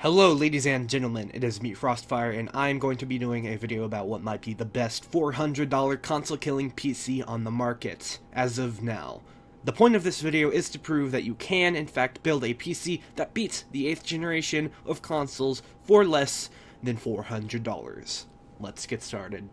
Hello ladies and gentlemen, it is me Frostfire, and I'm going to be doing a video about what might be the best $400 console killing PC on the market, as of now. The point of this video is to prove that you can in fact build a PC that beats the 8th generation of consoles for less than $400. Let's get started.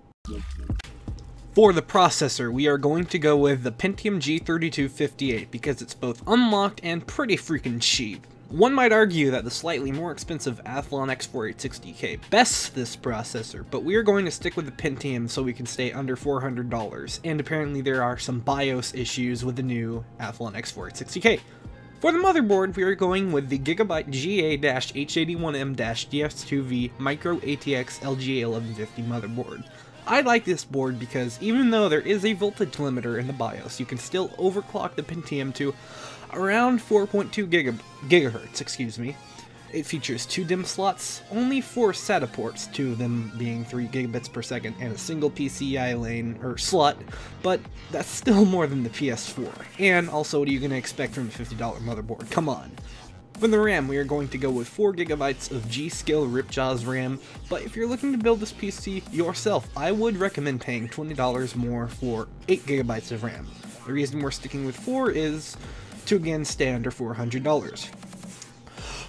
For the processor, we are going to go with the Pentium G3258 because it's both unlocked and pretty freaking cheap. One might argue that the slightly more expensive Athlon X4860K bests this processor, but we are going to stick with the Pentium so we can stay under $400, and apparently there are some BIOS issues with the new Athlon X4860K. For the motherboard, we are going with the Gigabyte GA-H81M-DS2V Micro ATX LGA1150 motherboard. I like this board because even though there is a voltage limiter in the BIOS, you can still overclock the Pentium to around 4.2 gigahertz. It features 2 DIMM slots, only 4 SATA ports, 2 of them being 3 gigabits per second, and a single PCI lane, or slot, but that's still more than the PS4. And also, what are you going to expect from a $50 motherboard? Come on. For the RAM, we are going to go with 4 gigabytes of G-Skill Ripjaws RAM, but if you're looking to build this PC yourself, I would recommend paying $20 more for 8 gigabytes of RAM. The reason we're sticking with 4 is to again stay under $400.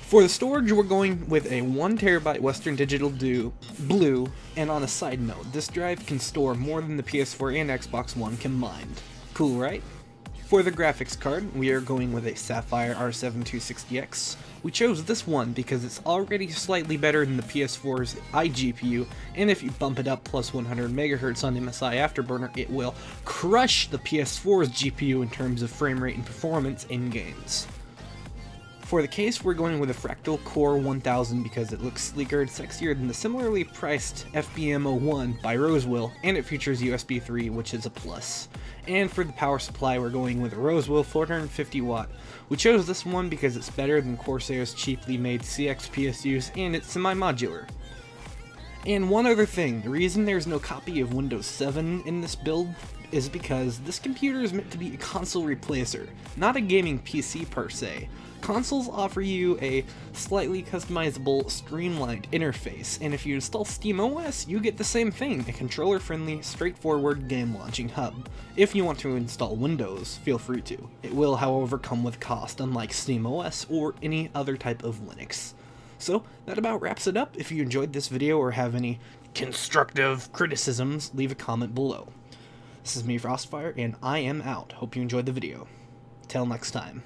For the storage, we're going with a 1TB Western Digital Blue, and on a side note, this drive can store more than the PS4 and Xbox One combined. Cool, right? For the graphics card, we are going with a Sapphire R7 260X. We chose this one because it's already slightly better than the PS4's iGPU, and if you bump it up plus 100 MHz on MSI Afterburner, it will crush the PS4's GPU in terms of frame rate and performance in games. For the case, we're going with a FRACTAL Core 1000 because it looks sleeker and sexier than the similarly priced FBM01 by Rosewill, and it features USB 3, which is a plus. And for the power supply, we're going with a Rosewill 450 watt. We chose this one because it's better than Corsair's cheaply made CX PSUs, and it's semi-modular. And one other thing, the reason there's no copy of Windows 7 in this build is because this computer is meant to be a console replacer, not a gaming PC per se. Consoles offer you a slightly customizable, streamlined interface, and if you install SteamOS, you get the same thing, a controller-friendly, straightforward game launching hub. If you want to install Windows, feel free to. It will, however, come with cost, unlike SteamOS or any other type of Linux. So, that about wraps it up. If you enjoyed this video or have any constructive criticisms, leave a comment below. This is me, Frostfire, and I am out. Hope you enjoyed the video. Till next time.